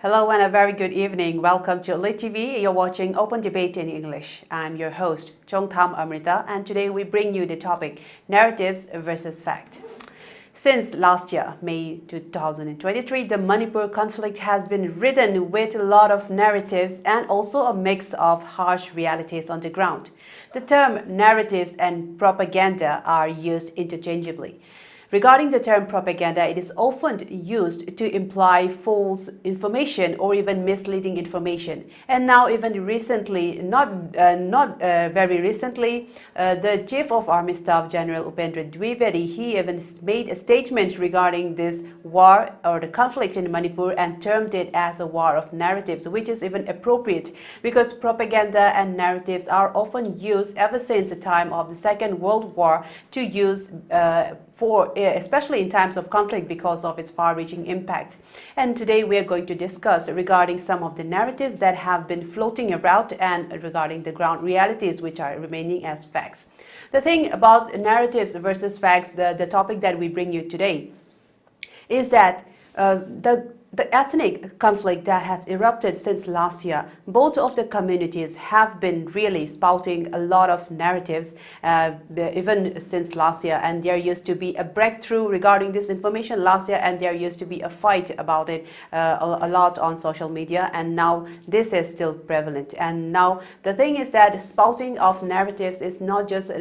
Hello and a very good evening. Welcome to ELITETV. You're watching Open Debate in English. I'm your host, Chontham Amirta, and today we bring you the topic, Narratives versus Fact. Since last year, May 2023, the Manipur conflict has been ridden with a lot of narratives and also a mix of harsh realities on the ground. The term narratives and propaganda are used interchangeably. Regarding the term propaganda, it is often used to imply false information or even misleading information. And now, even recently, not very recently, the Chief of Army Staff, General Upendra Dwivedi, he even made a statement regarding this war or the conflict in Manipur and termed it as a war of narratives, which is even appropriate because propaganda and narratives are often used ever since the time of the Second World War to use especially in times of conflict because of its far-reaching impact. And today we are going to discuss regarding some of the narratives that have been floating around and regarding the ground realities which are remaining as facts. The thing about narratives versus facts, the topic that we bring you today, is that the ethnic conflict that has erupted since last year, both of the communities have been really spouting a lot of narratives even since last year, and there used to be a breakthrough regarding this information last year, and there used to be a fight about it a lot on social media, and now this is still prevalent. And now the thing is that spouting of narratives is not just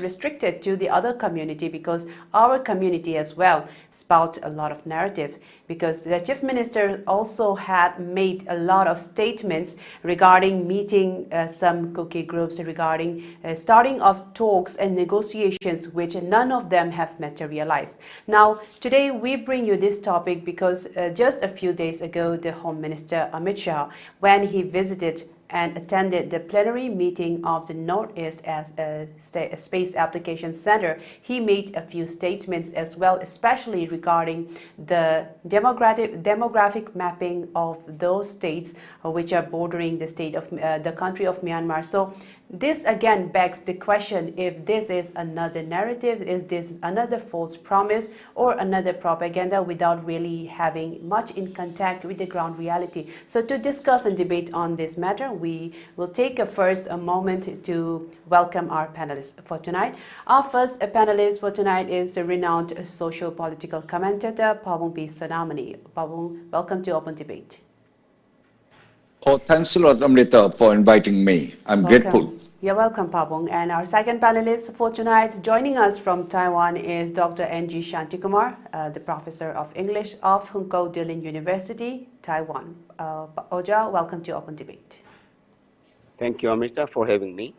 restricted to the other community, because our community as well spout a lot of narrative, because the Chief Minister also had made a lot of statements regarding meeting some cookie groups, regarding starting of talks and negotiations, which none of them have materialized. Now, today we bring you this topic because just a few days ago, the Home Minister Amit Shah, when he visited and attended the plenary meeting of the Northeast as a Space Application Center, he made a few statements as well, especially regarding the demographic mapping of those states which are bordering the country of Myanmar. So this again begs the question if this is another narrative, is this another false promise or another propaganda without really having much in contact with the ground reality. So to discuss and debate on this matter, we will take a moment to welcome our panelists for tonight. Our first panelist for tonight is a renowned socio-political commentator, Prof. Sonamani. Prof, welcome to Open Debate. Oh, thanks a lot, Amrita, for inviting me. I'm grateful. You're welcome, Pabong. And our second panelist for tonight, joining us from Taiwan, is Dr. N.G. Shantikumar, the Professor of English of Hungkou, Delin University, Taiwan. Oja, welcome to Open Debate. Thank you, Amrita, for having me.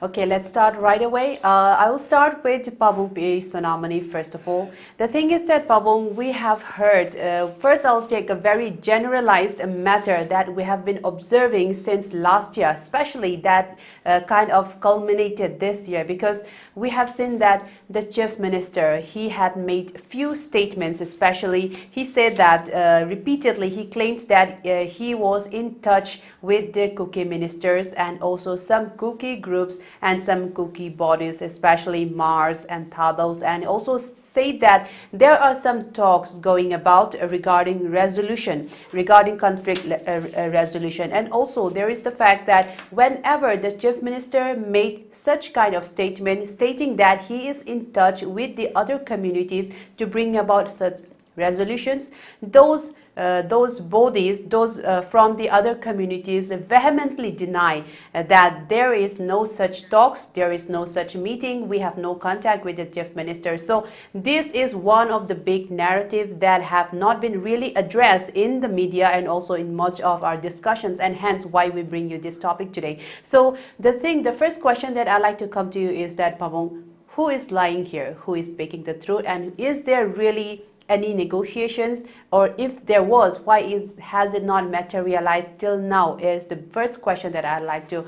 Okay, let's start right away. I will start with Pabong Sonamani first of all. The thing is that, Pabong, we have heard, first I'll take a very generalized matter that we have been observing since last year, especially that kind of culminated this year, because we have seen that the Chief Minister, he had made few statements, especially he said that repeatedly he claims that he was in touch with the cookie ministers and also some cookie groups and some cookie bodies, especially Mars and Thados, and also say that there are some talks going about regarding conflict resolution. And also there is the fact that whenever the Chief Minister made such kind of statement stating that he is in touch with the other communities to bring about such resolutions, those bodies, from the other communities vehemently deny that there is no such talks, there is no such meeting, we have no contact with the Chief Minister. So this is one of the big narratives that have not been really addressed in the media and also in most of our discussions, and hence why we bring you this topic today. So the first question that I'd like to come to you is that, Pabong, who is lying here? Who is speaking the truth? And is there really any negotiations, or if there was, why has it not materialized till now, is the first question that I'd like to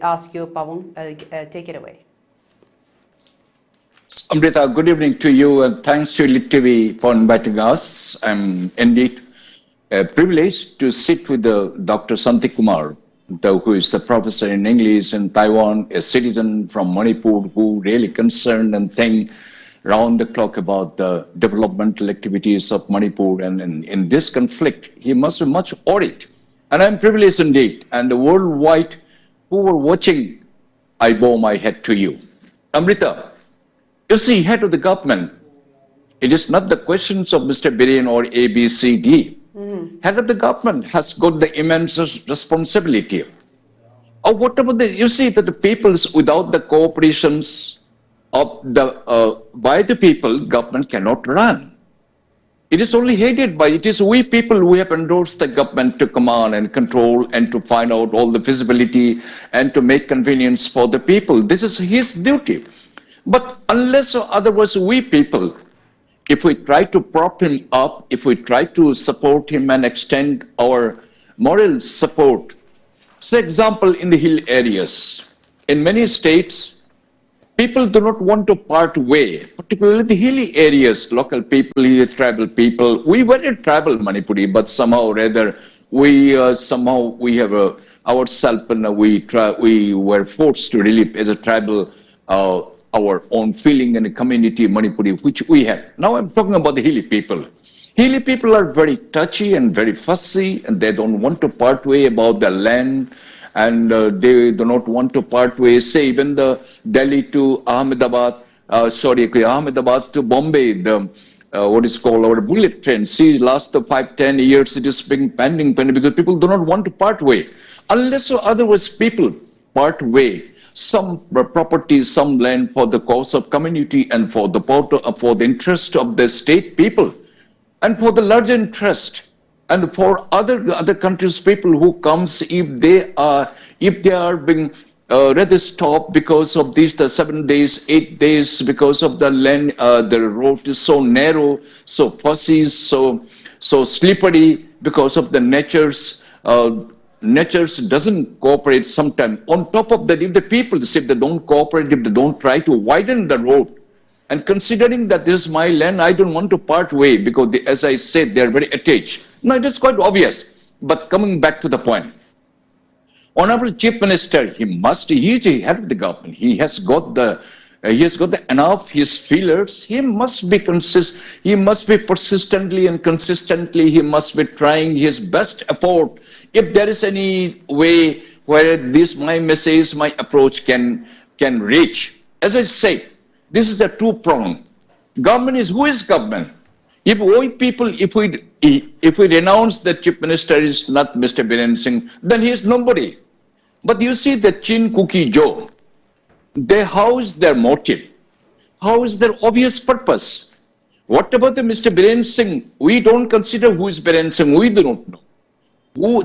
ask you, Pabong. Take it away. Amrita, good evening to you, and thanks to ELITETV for inviting us. I'm indeed privileged to sit with Dr. Shantikumar, who is the professor in English in Taiwan, a citizen from Manipur who really concerned and think round the clock about the developmental activities of Manipur, and in this conflict, he must be much worried. And I'm privileged indeed, and the worldwide who were watching, I bow my head to you. Amrita, you see, head of the government, it is not the questions of Mr. Biren or A, B, C, D. Head of the government has got the immense responsibility. Or whatever you see that the peoples without the cooperations of the by the people, government cannot run. It is only headed by, it is we people who have endorsed the government to command and control and to find out all the feasibility and to make convenience for the people. This is his duty. But unless or otherwise we people, if we try to prop him up, if we try to support him and extend our moral support, say example in the hill areas, in many states, people do not want to part way, particularly the hilly areas, local people, tribal people. We were in tribal Manipuri, but somehow or other, we have ourselves, and we were forced to relive as a tribal our own feeling and a community Manipuri, which we had. Now I'm talking about the hilly people. Hilly people are very touchy and very fussy, and they don't want to part way about their land, and they do not want to part way, say even the Delhi to Ahmedabad, Ahmedabad to Bombay, the what is called our bullet train. See, last 5-10 years it is being pending because people do not want to part way. Unless or otherwise people part way, some property, some land for the cause of community and for the interest of the state people and for the larger interest and for other countries people who comes, if they are being rather stopped because of these the 7 days, 8 days, because of the land, the road is so narrow, so fussy, so slippery, because of the natures doesn't cooperate sometimes. On top of that, if the people, if they don't cooperate, if they don't try to widen the road, and considering that this is my land, I don't want to part way because, as I said, they are very attached. Now, it is quite obvious. But coming back to the point, Honorable Chief Minister, he is the head of the government. He has got enough his feelers. He must be persistently and consistently. He must be trying his best effort. If there is any way where my message, my approach can reach, as I say, this is a two-pronged. Government is, who is government? If we people, if we renounce that Chief Minister is not Mr. Biren Singh, then he is nobody. But you see the Chin Cookie Joe, how is their motive? How is their obvious purpose? What about the Mr. Biren Singh? We don't consider who is Biren Singh. We do not know.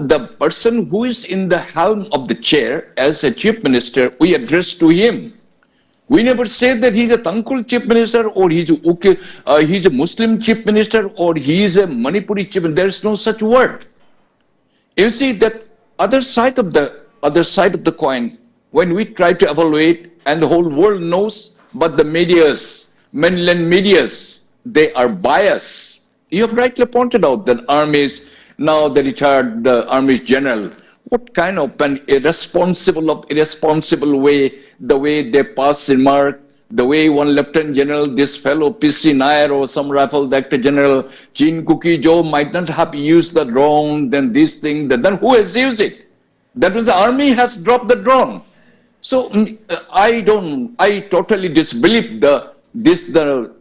The person who is in the helm of the chair as a chief minister, we address to him. We never say that he's a Tangkhul chief minister or he's a Muslim chief minister or he's a Manipuri chief minister. There's no such word. You see that other side of the coin, when we try to evaluate, and the whole world knows, but the medias, mainland medias, they are biased. You have rightly pointed out that armies, now the retired army general, what kind of an irresponsible way, the way they pass remark, the way one lieutenant general, this fellow PC Nair or some rifle actor general, Chin Cookie Joe might not have used the drone, then this thing, then who has used it? That was the army has dropped the drone. So I totally disbelieve the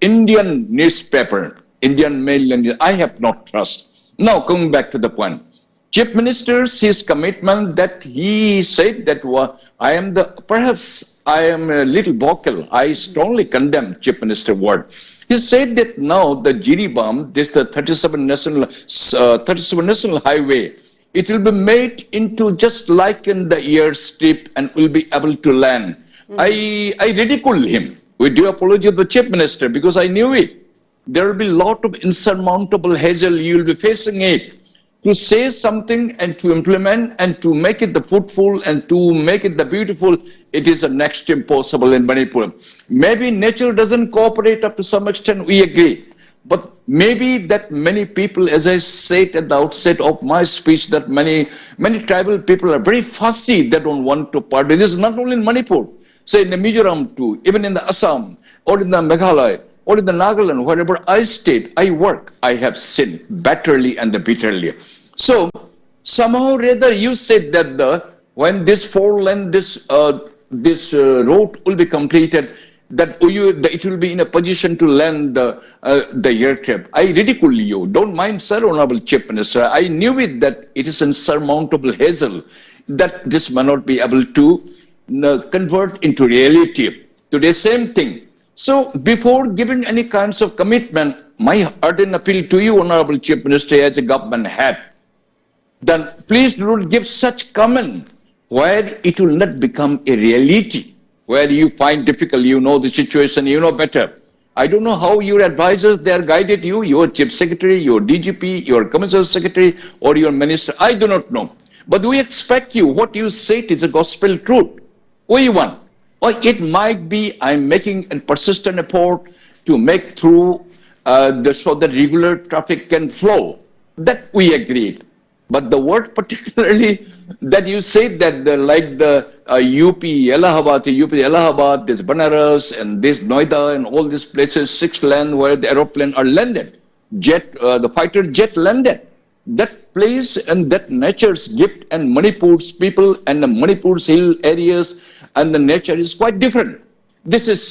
Indian newspaper, Indian mainland. I have not trust. Now, coming back to the point, Chief Minister's his commitment that he said that perhaps I am a little vocal. I strongly condemn Chief Minister word. He said that now the Jiribam, this the 37 national highway, it will be made into just like in the airstrip and will be able to land. I ridiculed him. We do apology to the Chief Minister because I knew it. There will be a lot of insurmountable hassle. You will be facing it. To say something and to implement and to make it the fruitful and to make it the beautiful, it is a next impossible in Manipur. Maybe nature doesn't cooperate up to some extent, we agree. But maybe that many people, as I said at the outset of my speech, that many tribal people are very fussy. They don't want to party. This is not only in Manipur. Say in the Mizoram too, even in the Assam or in the Meghalaya. or in the Nagaland, wherever I stayed, I work, I have seen bitterly and bitterly. So somehow rather you said that when this four-lane, this road will be completed, that it will be in a position to land the aircraft. I ridicule you. Don't mind, sir, Honorable Chief Minister. I knew it that it is insurmountable hassle that this may not be able to convert into reality. Today, same thing. So before giving any kinds of commitment, my ardent appeal to you, Honorable Chief Minister, as a government head, then please do not give such comment where it will not become a reality, where you find difficult, you know the situation, you know better. I don't know how your advisors, they are guided you, your chief secretary, your DGP, your commissioner secretary, or your minister, I do not know. But we expect you, what you said is a gospel truth. We want. Or it might be I'm making a persistent effort to make through so that regular traffic can flow. That we agreed. But the word particularly that you said that like the UP, Allahabad, this Banaras and this Noida and all these places, 6 land where the aeroplane are landed, the fighter jet landed. That place and that nature's gift and Manipur's people and the Manipur's hill areas and the nature is quite different. This is,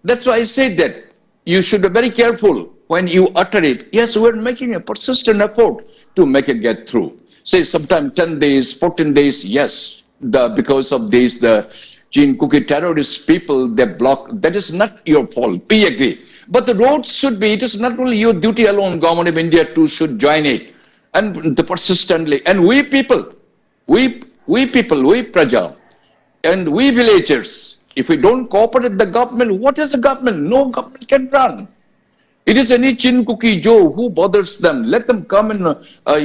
that's why I said that you should be very careful when you utter it. Yes, we're making a persistent effort to make it get through. Say sometime 10 days, 14 days, yes, because of this, the Chin cookie terrorist people, they block, that is not your fault, we agree. But the roads should be, it is not only your duty alone, Government of India too should join it. And persistently, and we people, we praja, and we villagers, if we don't cooperate with the government, what is the government? No government can run. It is any chin cookie Joe who bothers them. Let them come and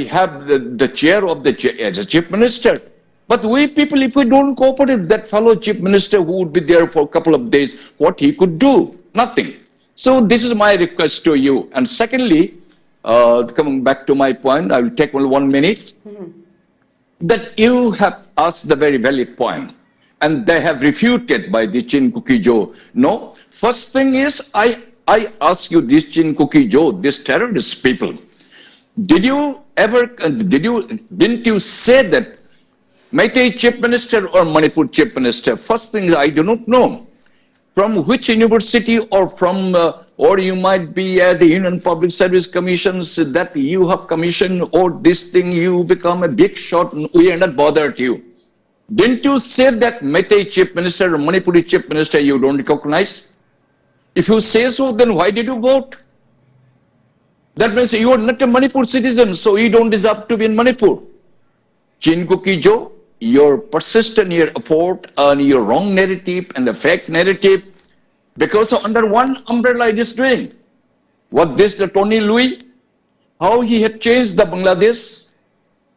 have the chair of as a chief minister. But we people, if we don't cooperate, that fellow chief minister who would be there for a couple of days, what he could do? Nothing. So this is my request to you. And secondly, coming back to my point, I will take only 1 minute. That you have asked the very valid point, and they have refuted by the Chin Cookie Joe. No, first thing is, I ask you, this Chin Cookie Joe, these terrorist people, didn't you say that Meitei Chief Minister or Manipur Chief Minister? First thing, I do not know from which university or from, or you might be at the Union Public Service Commissions that you have commissioned, or this thing you become a big shot and we are not bothered you. Didn't you say that Meitei Chief Minister or Manipuri Chief Minister you don't recognize? If you say so, then why did you vote? That means you are not a Manipur citizen, so you don't deserve to be in Manipur. Chin Cookie Joe, your persistent your effort and your wrong narrative and the fake narrative, because under one umbrella it is doing. What this, the Tony Louis, how he had changed the Bangladesh,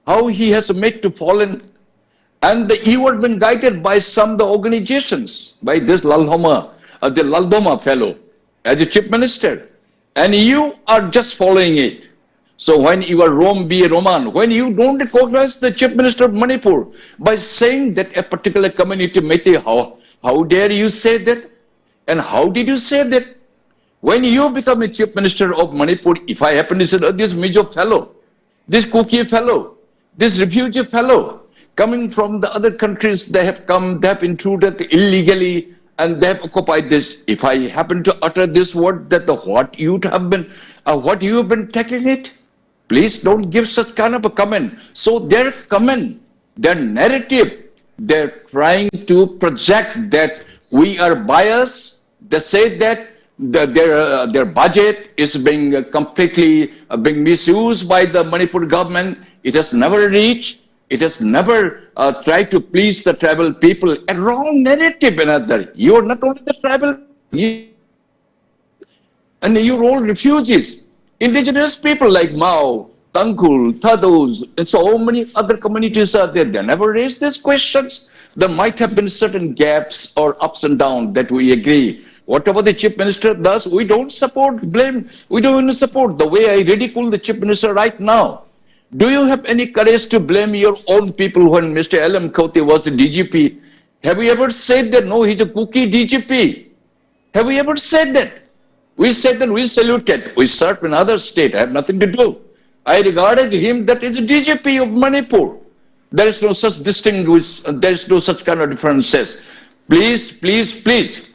how he has made to fallen, and you have been guided by some of the organizations, by this Lalhoma, the Laldoma fellow, as a chief minister, and you are just following it. So when you are Rome, be a Roman, when you don't recognize the chief minister of Manipur by saying that a particular community, Meitei, how dare you say that? And how did you say that? When you become a chief minister of Manipur, if I happen to say, oh, this Mijo fellow, this Cookie fellow, this refugee fellow, coming from the other countries, they have come, they have intruded illegally, and they have occupied this. If I happen to utter this word, that what you have been taking it, please don't give such kind of a comment. So their comment, their narrative, they're trying to project that we are biased. They say that their budget is being completely being misused by the Manipur government. It has never reached. It has never tried to please the tribal people. A wrong narrative, another. You are not only the tribal, and you're all refugees. Indigenous people like Mao, Tangkul, Thados, and so many other communities are there. They never raised these questions. There might have been certain gaps or ups and downs that we agree. Whatever the chief minister does, we don't support, blame. We don't even support. The way I ridicule the chief minister right now. Do you have any courage to blame your own people when Mr. L.M. Khoti was the DGP? Have you ever said that, no, he's a cookie DGP? Have you ever said that? We said that we saluted. We served in other state. I have nothing to do. I regarded him that is a DGP of Manipur. There is no such distinguish. There is no such kind of differences. Please, please, please.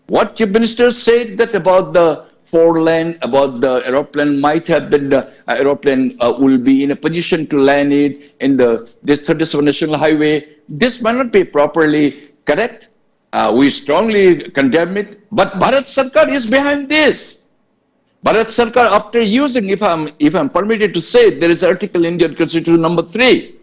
What Chief Minister said that about the four-lane, about the aeroplane might have been the aeroplane will be in a position to land it in this 37 national highway. This might not be properly correct. We strongly condemn it. But Bharat Sarkar is behind this. Bharat Sarkar, after using, if I'm permitted to say, there is Article Indian Constitution number 3.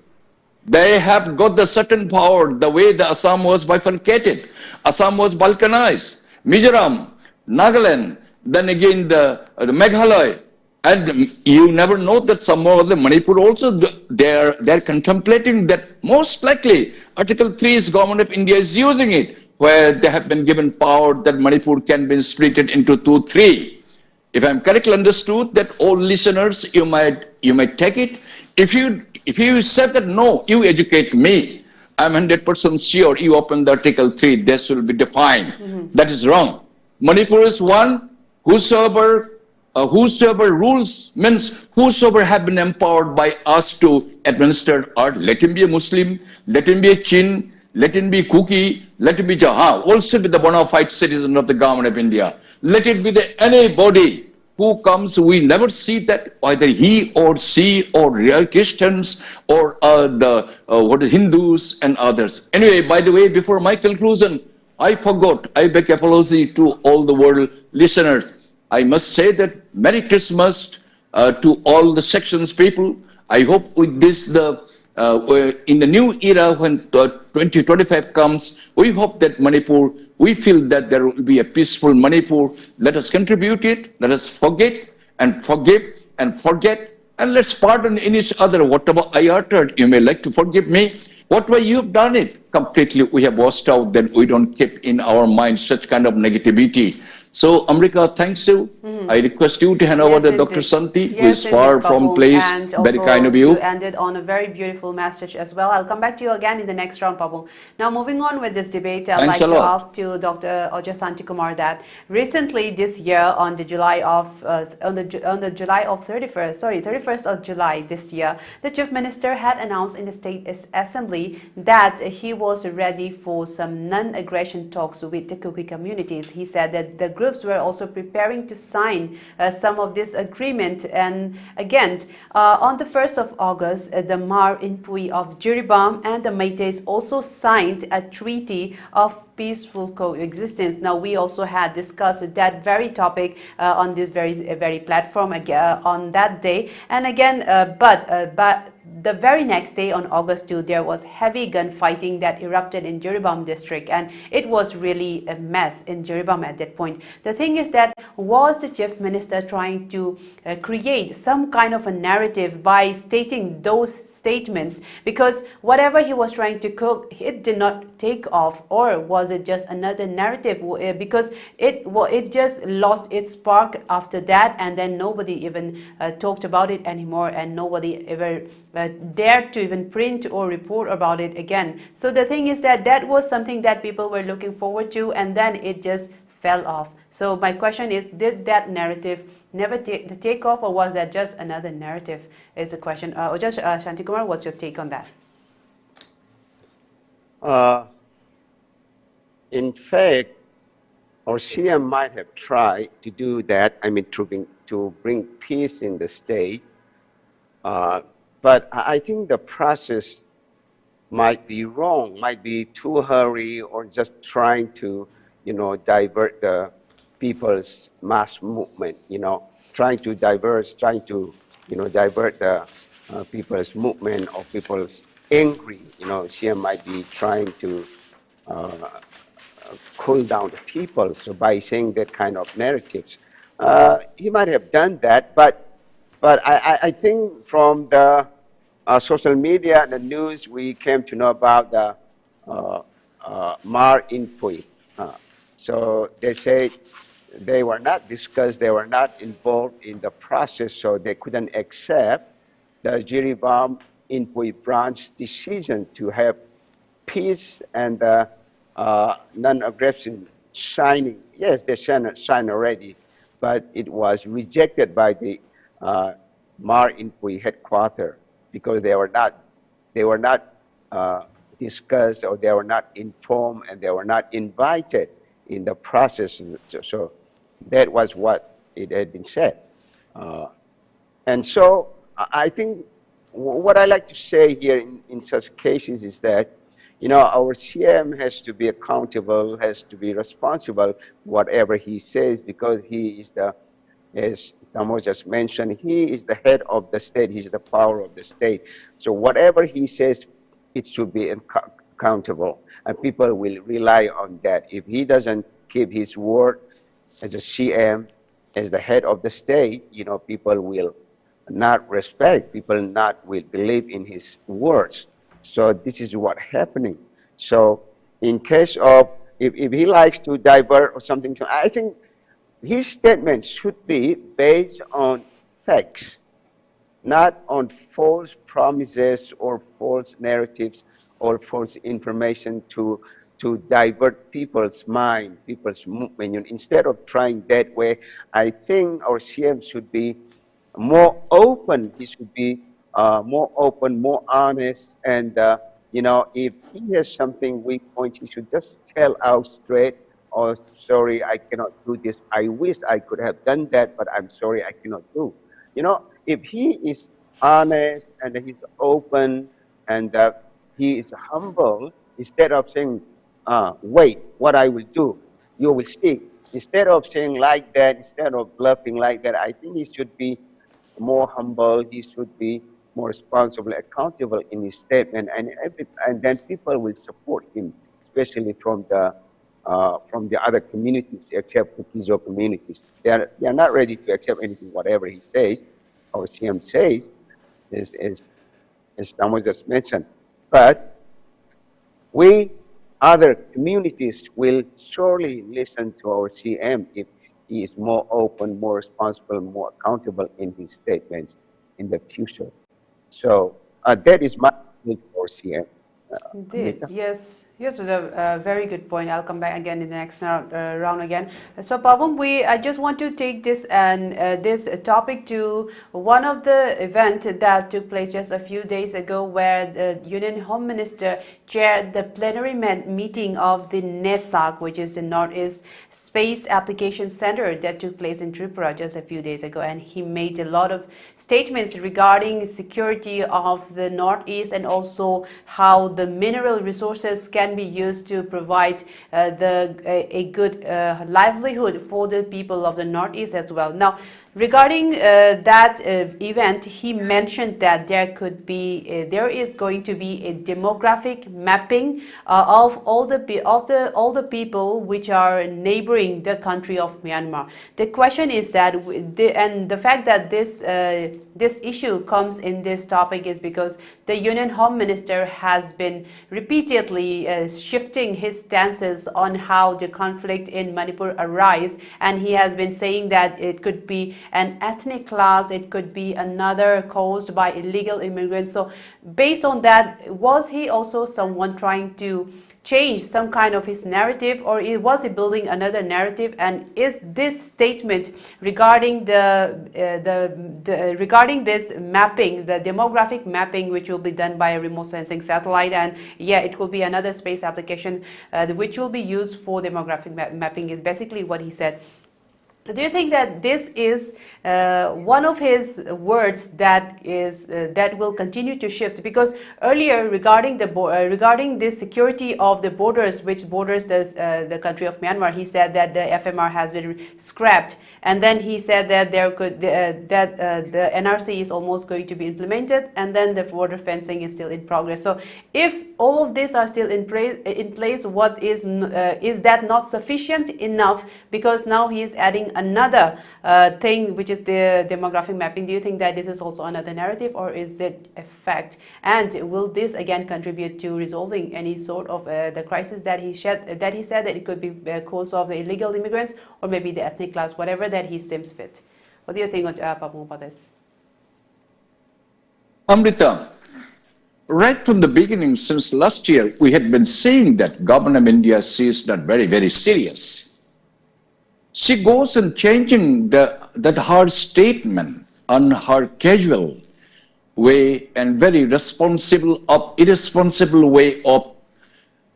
They have got the certain power, the way the Assam was bifurcated. Assam was balkanized. Mizoram, Nagaland, then again the Meghalaya. And you never know that some more of the Manipur also, they're contemplating that most likely Article 3's Government of India is using it, where they have been given power that Manipur can be split into 2, 3. If I'm correctly understood, that all listeners, you might take it. If you said that no, you educate me, I'm 100% sure you open the Article 3, this will be defined. That is wrong. Manipur is one. Whosoever rules means whosoever have been empowered by us to administer art. Let him be a Muslim, let him be a Chin, let him be Kuki, let him be Jaha, also be the bona fide citizen of the Government of India. Let it be anybody who comes. We never see that either he or she or real Christians or Hindus and others. Anyway, by the way, before my conclusion, I forgot. I beg apology to all the world listeners. I must say that Merry Christmas to all the sections people. I hope with this in the new era when 2025 comes, we hope that Manipur, we feel that there will be a peaceful Manipur. Let us contribute it. Let us forget and forgive and forget. And let's pardon in each other. Whatever I uttered, you may like to forgive me. Whatever you have done it, completely we have washed out, that we don't keep in our minds such kind of negativity. So, Amrika, thanks you. I request you to hand over to Dr. Santi, who is far from place. Very kind of you. You ended on a very beautiful message as well. I'll come back to you again in the next round, Pabu. Now, moving on with this debate, I'd like to ask to Dr. Shantikumar that recently this year, on the July of 31st of July this year, the Chief Minister had announced in the State Assembly that he was ready for some non-aggression talks with the Kuki communities. He said that the groups were also preparing to sign some of this agreement. And again, on the 1st of August, the Mar Inpui of Jiribam and the Métis also signed a treaty of peaceful coexistence. Now, we also had discussed that very topic on this very platform on that day. And again, but the very next day, on August 2, there was heavy gunfighting that erupted in Jiribam district, and it was really a mess in Jiribam at that point. The thing is that, was the Chief Minister trying to create some kind of a narrative by stating those statements? Because whatever he was trying to cook, it did not take off, or was it just another narrative? Because it just lost its spark after that, and then nobody even talked about it anymore, and nobody ever dared to even print or report about it again. So the thing is that that was something that people were looking forward to, and then it just fell off. So my question is, did that narrative never take off, or was that just another narrative, is the question. Shantikumar, what's your take on that? In fact, our CM might have tried to do that, I mean, to bring peace in the state. But I think the process might be wrong, might be too hurry, or just trying to, divert the people's mass movement, trying to divert the people's movement, or people's angry, CM might be trying to cool down the people. So by saying that kind of narratives, he might have done that, but I think from the social media and the news, we came to know about the Mar Inpui. So they said they were not discussed, they were not involved in the process, so they couldn't accept the Jiribam Inpui branch decision to have peace and non-aggression signing. Yes, they signed already. but it was rejected by the Manipuri headquarters because they were not discussed, or they were not informed, and they were not invited in the process. So that was what it had been said. And so I think what I like to say here in such cases is that, you know, our CM has to be accountable, has to be responsible, whatever he says, because he is the, as Tamo just mentioned, he is the head of the state, he's the power of the state. So whatever he says, it should be accountable, and people will rely on that. If he doesn't keep his word as a CM, as the head of the state, you know, people will not respect, people not will believe in his words. So this is what's happening. So in case of, if he likes to divert or something, I think his statement should be based on facts, not on false promises or false narratives or false information to divert people's mind, people's movement. Instead of trying that way, I think our CM should be more open. He should be more open, more honest, and you know, if he has something weak point, he should just tell out straight. Oh, sorry, I cannot do this. I wish I could have done that, but I'm sorry, I cannot do. You know, if he is honest and he's open and he is humble, instead of saying, wait, what I will do, you will see. Instead of saying like that, instead of bluffing like that, I think he should be more humble, he should be more responsible, accountable in his statement, and then people will support him, especially from the other communities, except the Kizo communities. They are not ready to accept anything, whatever he says, or CM says, as Tamo just mentioned. But we, other communities, will surely listen to our CM if he is more open, more responsible, more accountable in his statements in the future. So that is my point for CM. Indeed, yes. Yes, it's a very good point. I'll come back again in the next round again. So, Pabum, I just want to take this and this topic to one of the events that took place just a few days ago, where the Union Home Minister chaired the plenary meeting of the NESAC, which is the Northeast Space Application Center, that took place in Tripura just a few days ago, and he made a lot of statements regarding security of the Northeast and also how the mineral resources can be used to provide a good livelihood for the people of the Northeast as well. Now, regarding that event, he mentioned that there is going to be a demographic mapping of all the people which are neighboring the country of Myanmar. The question is that, and the fact that this issue comes in this topic is because the Union Home Minister has been repeatedly shifting his stances on how the conflict in Manipur arise, and he has been saying that it could be an ethnic class, it could be another caused by illegal immigrants. So based on that, was he also someone trying to change some kind of his narrative, or was he building another narrative? And is this statement regarding regarding this mapping, the demographic mapping, which will be done by a remote sensing satellite, and yeah, it will be another space application which will be used for demographic mapping, is basically what he said. Do you think that this is one of his words that will continue to shift? Because earlier, regarding the security of the borders, which borders the country of Myanmar, he said that the FMR has been scrapped, and then he said that the NRC is almost going to be implemented, and then the border fencing is still in progress. So, if all of these are still in place, what is that not sufficient enough? Because now he is adding another thing, which is the demographic mapping. Do you think that this is also another narrative, or is it a fact? And will this again contribute to resolving any sort of the crisis that he said that it could be cause of the illegal immigrants, or maybe the ethnic class, whatever that he seems fit? What do you think, Papu, about this? Amrita, right from the beginning, since last year, we had been saying that government of India sees that very, very serious. She goes and changing that her statement on her casual way and very irresponsible way of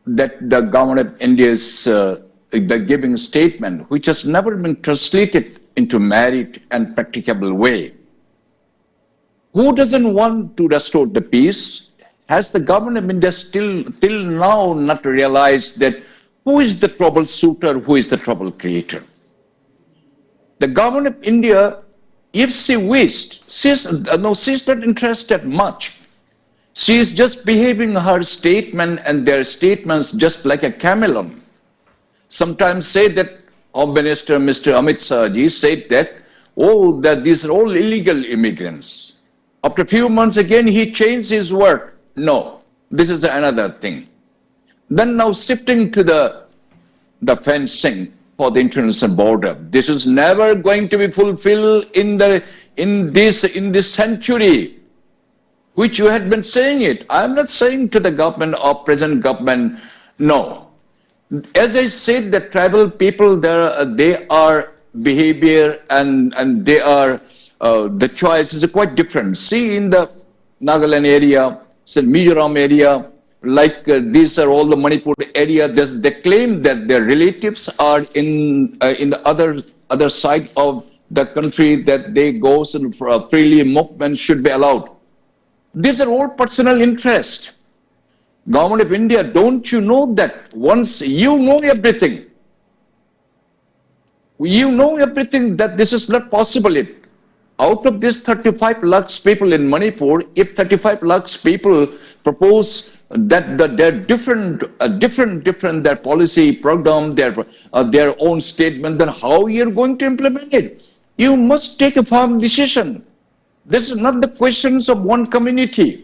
that the government of India is the giving statement, which has never been translated into merit and practicable way. Who doesn't want to restore the peace? Has the government of India still till now not realized that who is the troubleshooter, who is the trouble creator? The government of India, if she wished, she's not interested much. She is just behaving her statement and their statements just like a chameleon. Sometimes say that Home Minister Mr. Amit Shah ji said that, oh, that these are all illegal immigrants. After a few months again, he changed his word. No, this is another thing. Then now shifting to the fencing for the international border. This is never going to be fulfilled in this century, which you had been saying it. I'm not saying to the government or present government, no. As I said, the tribal people, they are behavior and they are, the choice is quite different. See, in the Nagaland area, Mizoram area, like these are all the Manipur area, they claim that their relatives are in the other side of the country, that they go and freely movement should be allowed. These are all personal interest. Government of India, don't you know that once you know everything, that this is not possible. Out of these 35 lakhs people in Manipur, if 35 lakhs people propose that they're different, their policy program, their own statement, then how you're going to implement it? You must take a firm decision. This is not the questions of one community.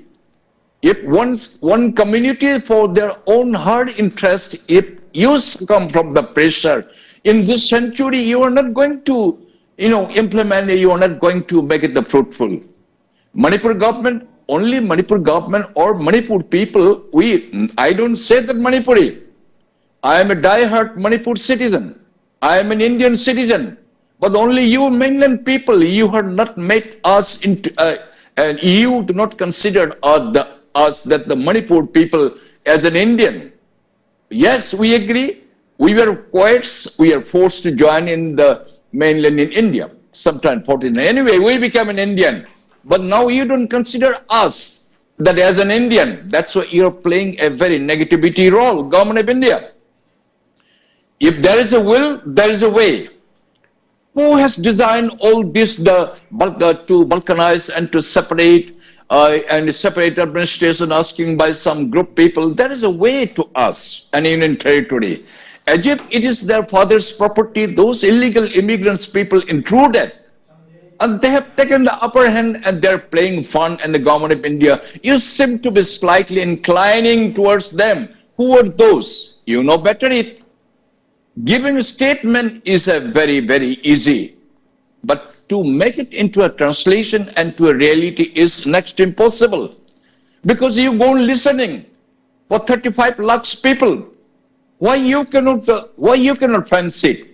If one community for their own hard interest, if you come from the pressure, in this century you are not going to implement it, you are not going to make it fruitful. Manipur government, only Manipur government or Manipur people, I don't say that Manipuri. I am a die-hard Manipur citizen. I am an Indian citizen. But only you mainland people, you have not made us into, and you do not consider us that the Manipur people as an Indian. Yes, we agree. We were forced to join in the mainland in India, sometime 14. Anyway, we became an Indian. But now you don't consider us that as an Indian. That's why you're playing a very negativity role, government of India. If there is a will, there is a way. Who has designed all this to balkanize and to separate administration asking by some group people? There is a way to us, an Indian territory. As if it is their father's property, those illegal immigrants people intruded. And they have taken the upper hand and they're playing fun, and the government of India, you seem to be slightly inclining towards them. Who are those? You know better it. Giving a statement is a very, very easy. But to make it into a translation and to a reality is next to impossible. Because you go on listening for 35 lakhs people. Why you cannot fancy it?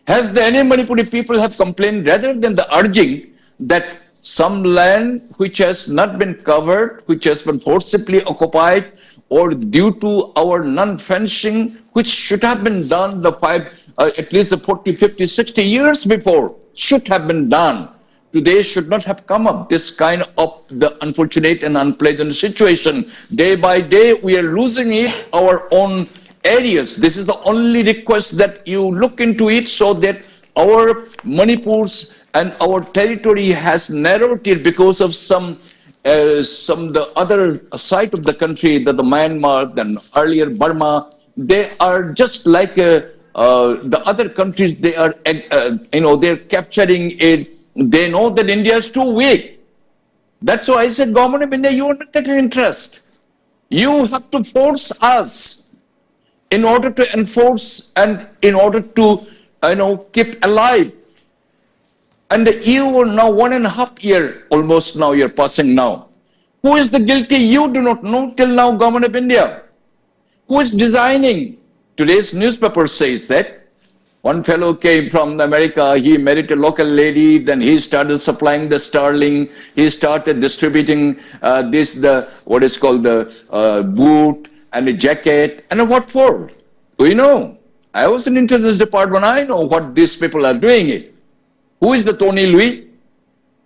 Has any Manipuri people have complained rather than the urging that some land which has not been covered, which has been forcibly occupied, or due to our non-fencing, which should have been done at least the 40, 50, 60 years before, should have been done. Today should not have come up this kind of the unfortunate and unpleasant situation. Day by day, we are losing it, our own areas. This is the only request that you look into it so that our Manipurs and our territory has narrowed it because of some the other side of the country, that the Myanmar, then earlier Burma, they are just like the other countries. They are they're capturing it. They know that India is too weak. That's why I said, government of India, you are not taking interest. You have to force us in order to enforce and in order to keep alive. And you are now 1.5 years, almost now you're passing now. Who is the guilty? You do not know till now, government of India. Who is designing? Today's newspaper says that One fellow came from America, he married a local lady, then he started supplying the sterling, he started distributing what is called the boot and the jacket, and what for? We know. I was in intelligence department, I know what these people are doing it. Who is the Tony Louis?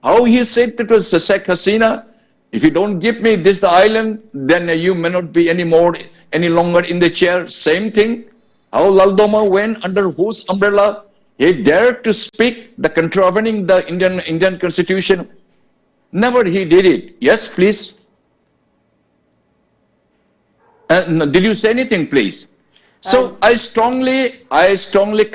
How he said it was the Sheikh Hasina, if you don't give me this the island, then you may not be any longer in the chair. Same thing. How Laldoma went under whose umbrella? He dared to speak the contravening the Indian Constitution. Never he did it. Yes, please. Did you say anything, please? So I strongly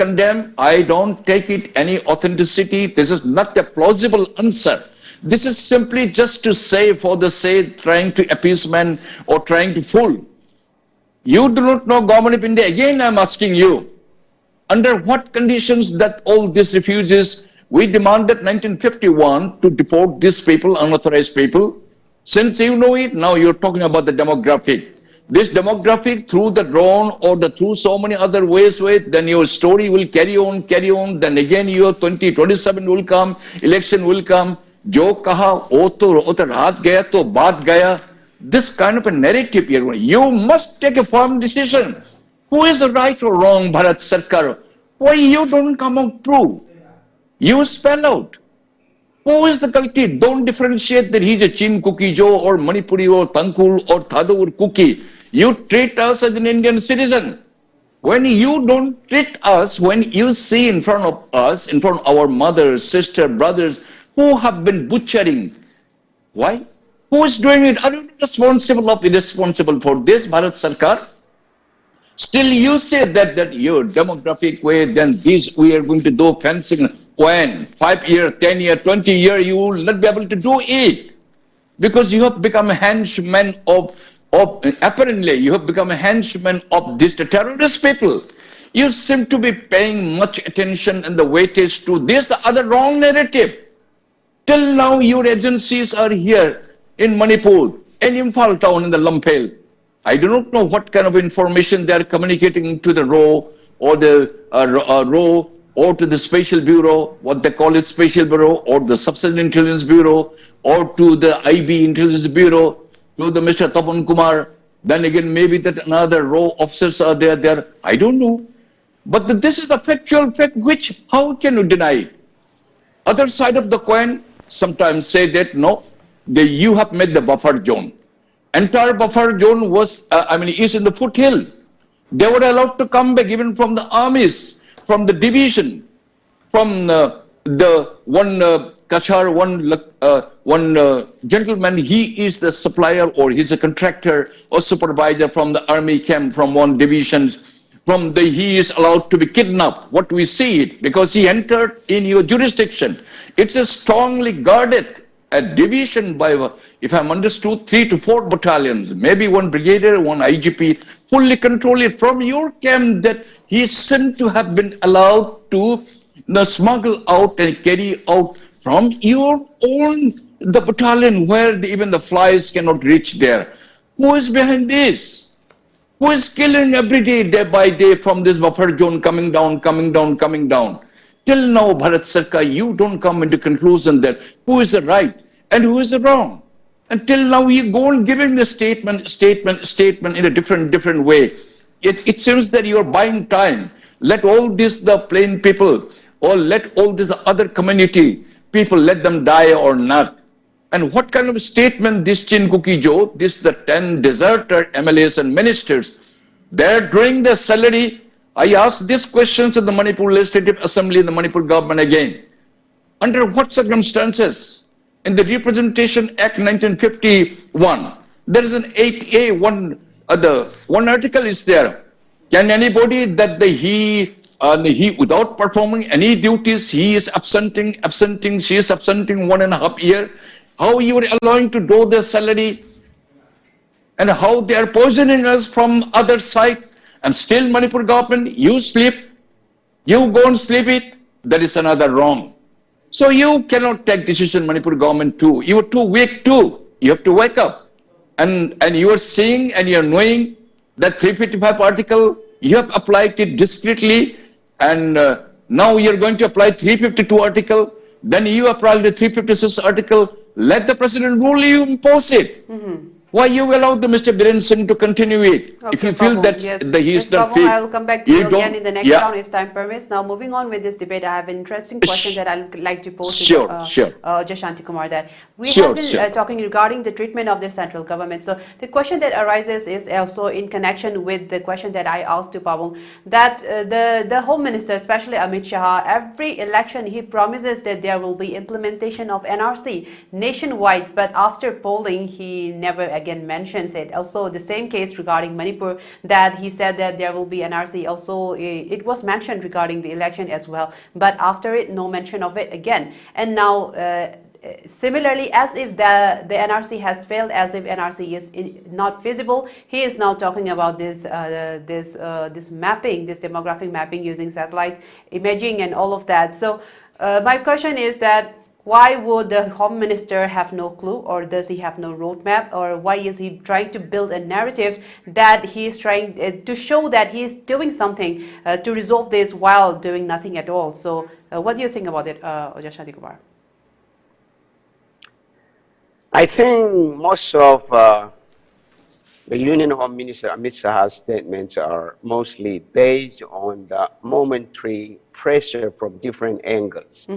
condemn. I don't take it any authenticity. This is not a plausible answer. This is simply just to say for the sake, trying to appeasement or trying to fool. You do not know government of India. Again, I'm asking you, under what conditions that all these refugees, we demanded 1951 to deport these people, unauthorized people. Since you know it, now you're talking about the demographic. This demographic through the drone or through so many other ways, then your story will carry on, then again your 2027 will come, election will come. Jo kaha, wo to raat gaya to baat gaya. This kind of a narrative here, you must take a firm decision. Who is right or wrong, Bharat Sarkar? Why you don't come out true? You spell out. Who is the culprit? Don't differentiate that he's a Chin Cookie Joe or Manipuri or Tangkul or Thadu or Cookie. You treat us as an Indian citizen. When you don't treat us, when you see in front of us, in front of our mothers, sisters, brothers, who have been butchering, why? Who is doing it? Are you responsible or irresponsible for this, Bharat Sarkar? Still you say that your demographic way, then this we are going to do fencing. When? 5 year, 10 year, 20 year, you will not be able to do it. Because you have become a henchman apparently you have become a henchman of these terrorist people. You seem to be paying much attention and the weightage to this, the other wrong narrative. Till now your agencies are here in Manipur, in Imphal town, in the Lumpel. I do not know what kind of information they are communicating to the RO or the RO or to the Special Bureau, what they call it Special Bureau, or the Subsidiary Intelligence Bureau, or to the IB Intelligence Bureau, to the Mr. Tapan Kumar. Then again, maybe that another RO officers are there. I don't know. But this is the factual fact which, how can you deny it? Other side of the coin, sometimes say that, no, you have made the buffer zone. Entire buffer zone was, is in the foothill. They were allowed to come back even from the armies, from the division, from the one Kachar, one gentleman, he is the supplier or he's a contractor or supervisor from the army camp, from one division. He is allowed to be kidnapped. What we see it, because he entered in your jurisdiction. It's a strongly guarded a division by, if I'm understood, 3 to 4 battalions, maybe one brigadier, one IGP, fully control it from your camp, that he seemed to have been allowed to smuggle out and carry out from your own, the battalion where even the flies cannot reach there. Who is behind this? Who is killing every day, day by day, from this buffer zone coming down? Till now, Bharat Sarkar, you don't come into conclusion that who is the right and who is the wrong. Until now, you go on giving the statement in a different way. It seems that you are buying time. Let all this, the plain people, or let all this other community people, let them die or not. And what kind of statement this Chin Cookie Joe, the 10 deserted MLAs and ministers, they're drawing their salary. I ask these questions in the Manipur Legislative Assembly and the Manipur government again. Under what circumstances? In the Representation Act 1951, there is an 8A, one article is there. Can anybody that he without performing any duties, he is absenting, she is absenting 1.5 years, how you are allowing to draw their salary, and how they are poisoning us from other side, and still Manipur government, you sleep, you go and sleep it, that is another wrong. So you cannot take decision, Manipur government too. You are too weak too. You have to wake up. And you are seeing and you are knowing that 355 article, you have applied it discreetly, and now you're going to apply 352 article, then you apply the 356 article, let the president rule, you impose it. Why you allow the Mr. Biren Singh to continue it? Okay, If you feel Pabong, that yes. he is Mr. not Pabong, fit, I'll come back to you again in the next yeah. round if time permits. Now, moving on with this debate, I have an interesting question that I'd like to pose to Sure. Shantikumar. That we have been talking regarding the treatment of the central government. So the question that arises is also in connection with the question that I asked to Pabong, that the Home Minister, especially Amit Shah, every election he promises that there will be implementation of NRC nationwide, but after polling he never again mentions it. Also, the same case regarding Manipur, that he said that there will be NRC. Also, it was mentioned regarding the election as well, but after it, no mention of it again. And now, similarly, as if the NRC has failed, as if NRC is not feasible, he is now talking about this mapping, this demographic mapping using satellite imaging and all of that. So, my question is that, why would the Home Minister have no clue, or does he have no roadmap, or why is he trying to build a narrative that he is trying to show that he is doing something to resolve this while doing nothing at all? So what do you think about it, Shantikumar? I think most of the Union Home Minister Amit Shah's statements are mostly based on the momentary pressure from different angles.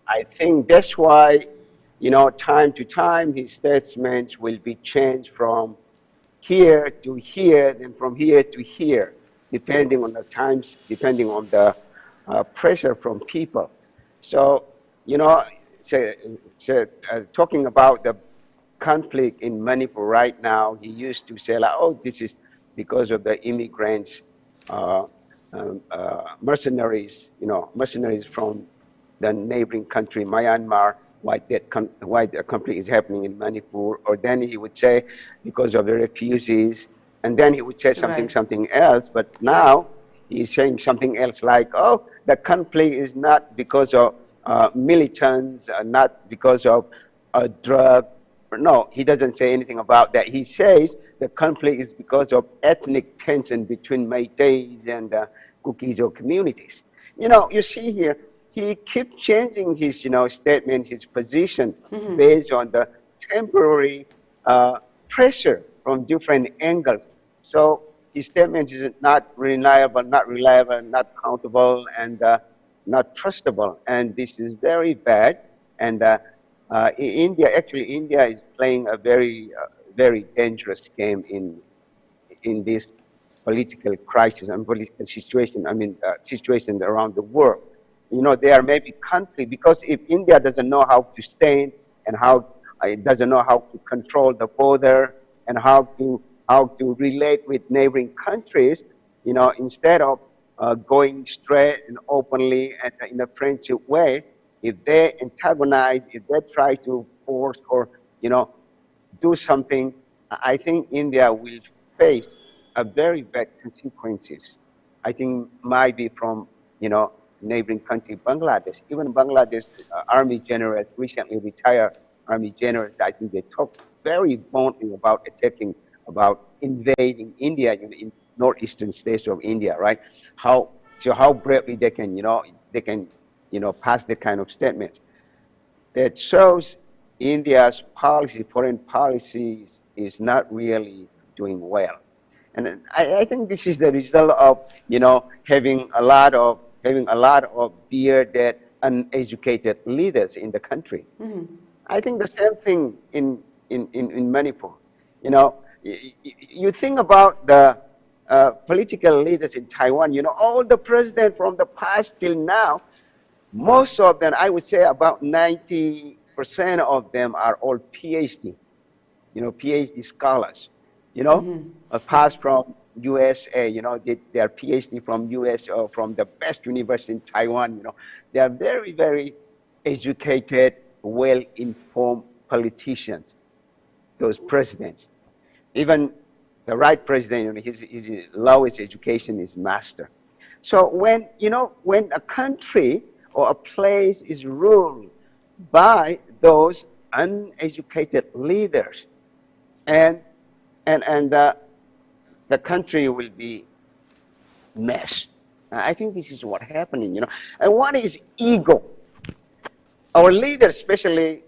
I think that's why, time to time, his statements will be changed from here to here, then from here to here, depending on the times, depending on the pressure from people. So, talking about the conflict in Manipur right now, he used to say, like, oh, this is because of the immigrants, mercenaries, mercenaries from the neighboring country, Myanmar, why the conflict is happening in Manipur. Or then he would say, because of the refugees, and then he would say something else. But now he's saying something else, like, oh, the conflict is not because of militants, not because of a drug. No, he doesn't say anything about that. He says the conflict is because of ethnic tension between Meiteis and Kukizo communities. You see here, he keeps changing his, statement, his position based on the temporary pressure from different angles. So his statement is not reliable, not countable, and not trustable. And this is very bad. And India is playing a very, very dangerous game in this political crisis and political situation. Situation around the world. There may be conflict, because if India doesn't know how to stand, and how it doesn't know how to control the border, and how to relate with neighboring countries, instead of going straight and openly and in a friendship way, if they antagonize, if they try to force or do something, I think India will face a very bad consequences. I think might be from neighboring country Bangladesh. Even Bangladesh army generals, recently retired army generals, I think they talked very boldly about attacking, about invading India in northeastern states of India, right? How bravely they can pass that kind of statements. That shows India's policy, foreign policies, is not really doing well. And I think this is the result of having a lot of bearded, uneducated leaders in the country. I think the same thing in Manipur. You think about the political leaders in Taiwan. All the presidents from the past till now, most of them, I would say about 90% of them are all PhD. PhD scholars. Passed from USA, did their PhD from US or from the best university in Taiwan. They are very, very educated, well-informed politicians, those presidents. Even the right president, his lowest education is master. So when a country or a place is ruled by those uneducated leaders, and the country will be mess. I think this is what happening, you know. And one is ego. Our leader, especially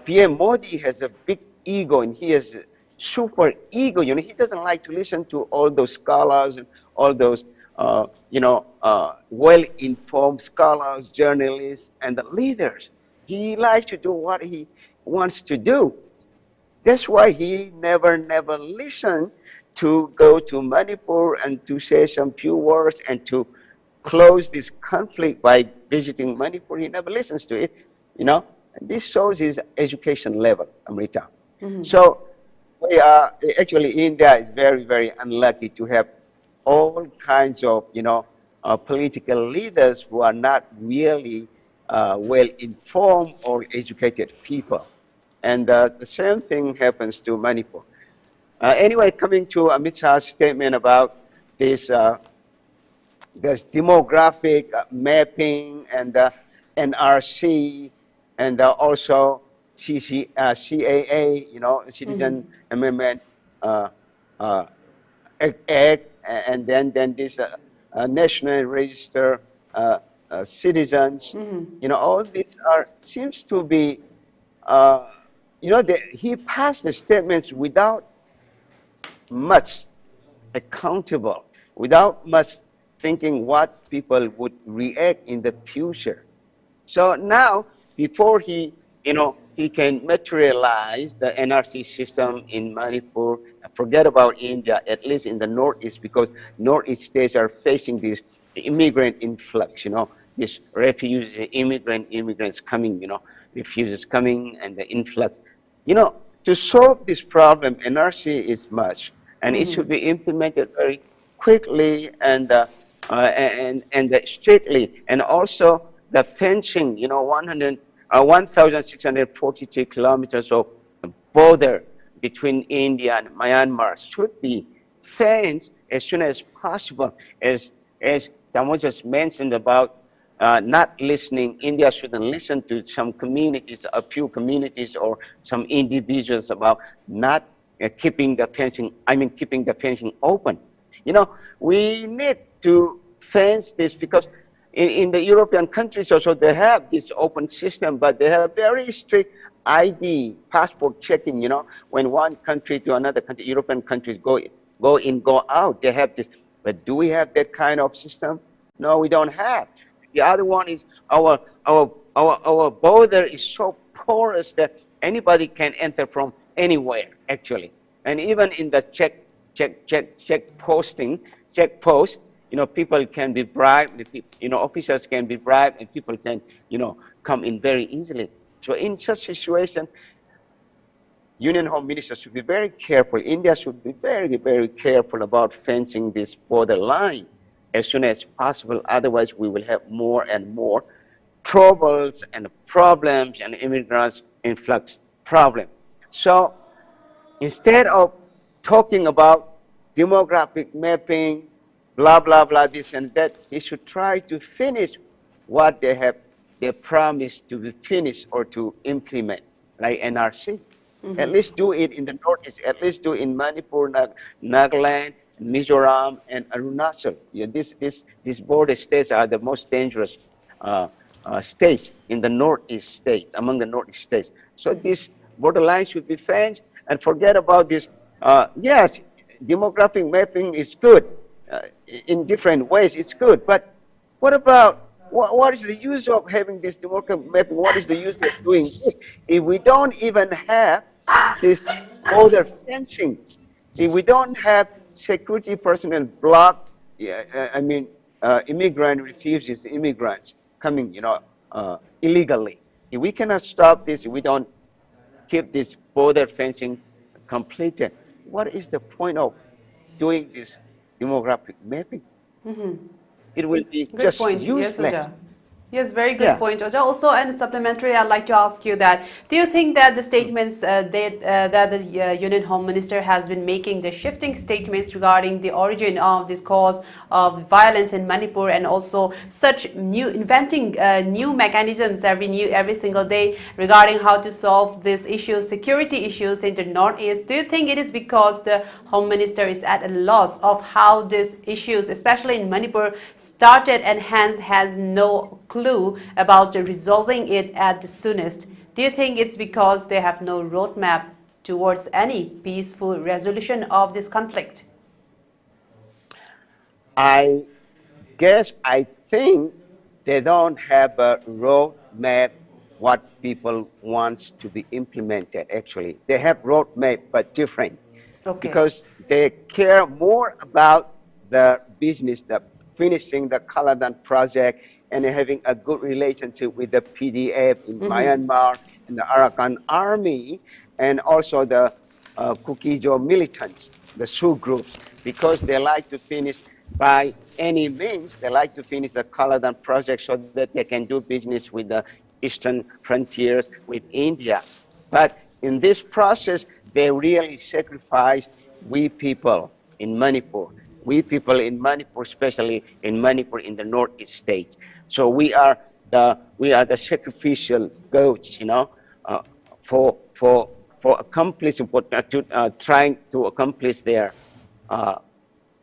PM Modi, has a big ego, and he has super ego. You know, he doesn't like to listen to all those scholars and all those, well-informed scholars, journalists, and the leaders. He likes to do what he wants to do. That's why he never listened to go to Manipur and to say some few words and to close this conflict by visiting Manipur. He never listens to it, you know. And this shows his education level, Amrita. So we are actually India is very unlucky to have all kinds of political leaders who are not really well informed or educated people. And the same thing happens to Manipur. Anyway, coming to Amit Shah's statement about this demographic mapping and NRC and also CAA, you know, Citizen Amendment uh, Act, and then this National Register citizens. You know, all these are seems to be he passed the statements without much accountable, without much thinking what people would react in the future. So now, before he can materialize the NRC system in Manipur, forget about India, at least in the Northeast, because Northeast states are facing this immigrant influx, you know, this refugees, immigrants coming, you know, refugees coming and the influx. You know, to solve this problem, NRC is much, and it should be implemented very quickly and strictly, and also the fencing, you know, 1,643 kilometers of border between India and Myanmar should be fenced as soon as possible. As Tamo just mentioned about not listening, India shouldn't listen to some communities, a few communities or some individuals about not keeping the fencing, keeping the fencing open. You know, we need to fence this because in the European countries also they have this open system, but they have very strict ID, passport checking, you know, when one country to another country, European countries go in, go out, they have this. But do we have that kind of system? No, we don't have. The other one is our border is so porous that anybody can enter from anywhere, actually. And even in the check post, you know, people can be bribed, you know, officers can be bribed, and people can, you know, come in very easily. So in such situation, Union Home Minister should be very careful. India should be very careful about fencing this border line as soon as possible. Otherwise, we will have more and more troubles and problems and immigrants influx problem. So instead of talking about demographic mapping, blah, blah, blah, this and that, he should try to finish what they promised to be finished or to implement, like NRC. At least do it in the Northeast, at least do it in Manipur, Nagaland, Mizoram, and Arunachal. Yeah, these border states are the most dangerous states in the Northeast states, among the Northeast states. So this borderline should be fenced and forget about this. Yes, demographic mapping is good. In different ways, it's good. But what about, what is the use of having this demographic mapping? What is the use of doing this if we don't even have this border fencing? If we don't have security personnel block, immigrant refugees, immigrants coming, you know, illegally. If we cannot stop this, if we don't keep this border fencing completed, what is the point of doing this demographic mapping? It will be Good just point. Yes, useless. Uda. Yes, very good Yeah. point, Oja. Also, and supplementary, I'd like to ask you that, do you think that the statements that the Union Home Minister has been making, the shifting statements regarding the origin of this cause of violence in Manipur, and also such inventing new mechanisms every single day regarding how to solve these issues, security issues in the Northeast, do you think it is because the Home Minister is at a loss of how these issues, especially in Manipur, started and hence has no clue about resolving it at the soonest? Do you think it's because they have no roadmap towards any peaceful resolution of this conflict? I think they don't have a roadmap what people wants to be implemented. Actually, they have roadmap but different, Okay. because they care more about the business, the finishing the Kaladan project and having a good relationship with the PDF in Myanmar and the Arakan army, and also the Kukijo militants, the Sioux groups, because they like to finish by any means. They like to finish the Kaladan project so that they can do business with the eastern frontiers with India. But in this process, they really sacrifice we people in Manipur. We people in Manipur, especially in Manipur in the northeast states. So we are the sacrificial goats, you know, for accomplishing trying to accomplish their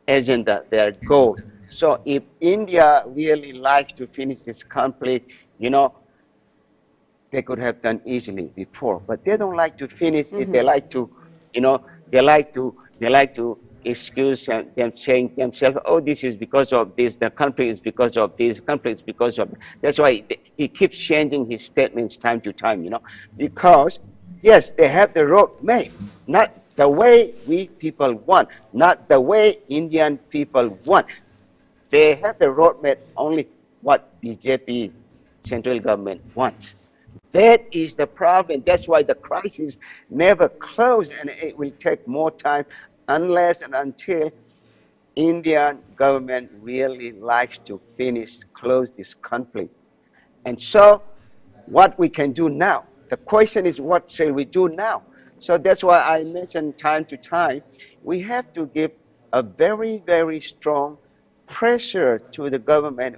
agenda, their goal. So if India really likes to finish this conflict, you know, they could have done easily before, but they don't like to finish it. They like to, you know, they like to excuse them, saying themselves, oh, this is because of this, the country is because of this, the country is because of. That's why he keeps changing his statements time to time, you know, because yes, they have the road made, not the way we people want, not the way Indian people want. They have the roadmap only what BJP central government wants. That is the problem. That's why the crisis never closed, and it will take more time unless and until Indian government really likes to close this conflict. And so what we can do now, the question is what shall we do now? So that's why I mentioned time to time, we have to give a very, very strong pressure to the government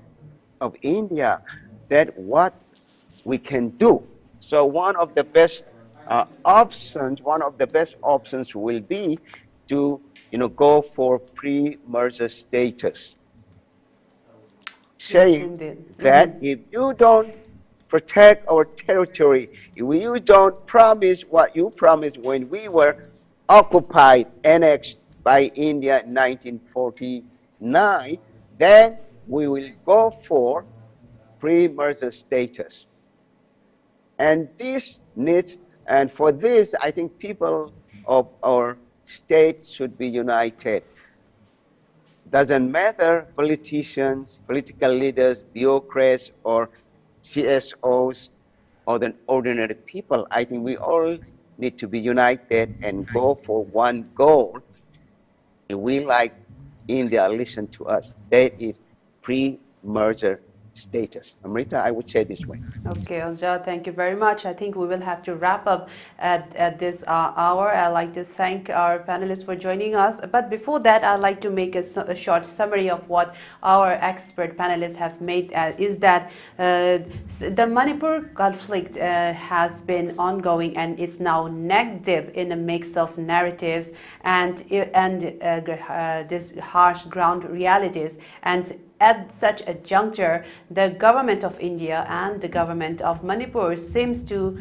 of India that what we can do. So one of the best options will be to, you know, go for pre-merger status, saying that if you don't protect our territory, if you don't promise what you promised when we were occupied, annexed by India in 1949, then we will go for pre-merger status. And this needs, and for this, I think people of our state should be united. Doesn't matter politicians, political leaders, bureaucrats, or CSOs, or the ordinary people. I think we all need to be united and go for one goal. If we like India, listen to us. That is pre-merger status. Amrita, I would say this way. Okay, Anja, thank you very much. I think we will have to wrap up at this hour. I'd like to thank our panelists for joining us. But before that, I'd like to make a short summary of what our expert panelists have made, is that the Manipur conflict has been ongoing, and it's now neck deep in a mix of narratives and this harsh ground realities. And at such a juncture, the government of India and the government of Manipur seems to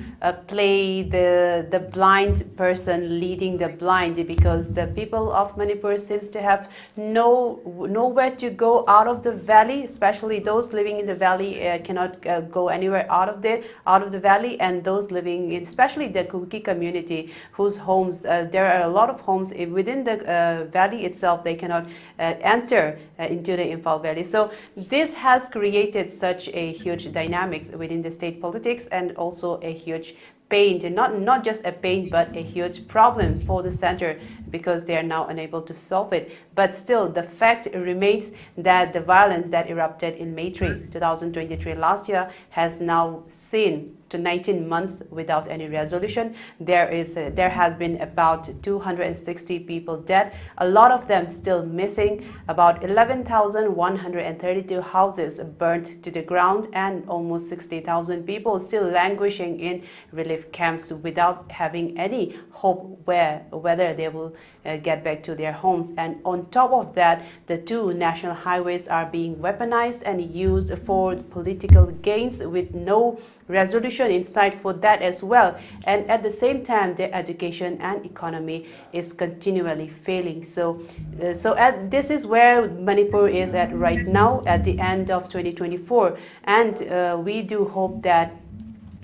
play the blind person leading the blind, because the people of Manipur seems to have nowhere to go out of the valley, especially those living in the valley cannot go anywhere out of the valley, and those living in, especially the Kuki community, whose homes, there are a lot of homes within the valley itself, they cannot enter into the Imphal Valley. So this has created such a huge dynamics within the state politics, and also a huge pain, and not just a pain but a huge problem for the center, because they are now unable to solve it. But still, the fact remains that the violence that erupted in May 3, 2023 last year has now seen to 19 months without any resolution. There has been about 260 people dead, a lot of them still missing, about 11,132 houses burnt to the ground, and almost 60,000 people still languishing in relief camps without having any hope whether they will get back to their homes. And on top of that, the two national highways are being weaponized and used for political gains with no resolution in sight for that as well. And at the same time, their education and economy is continually failing. So this is where Manipur is at right now at the end of 2024, and we do hope that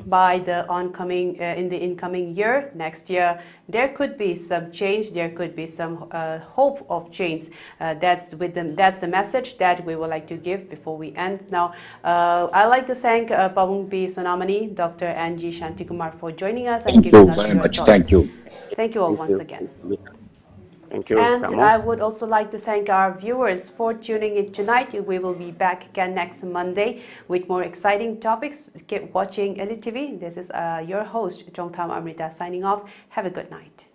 by the in the incoming year, next year, there could be some change, there could be some hope of change. That's the message that we would like to give before we end. Now, I'd like to thank Pawung P. Sonamani, Dr. Angie Shantikumar for joining us and giving us Thank you very your much. thoughts. Thank you. Thank you all Thank once you. again. Thank you. And Kamo. I would also like to thank our viewers for tuning in tonight. We will be back again next Monday with more exciting topics. Keep watching ELITETV. This is your host, Chontham Amirta, signing off. Have a good night.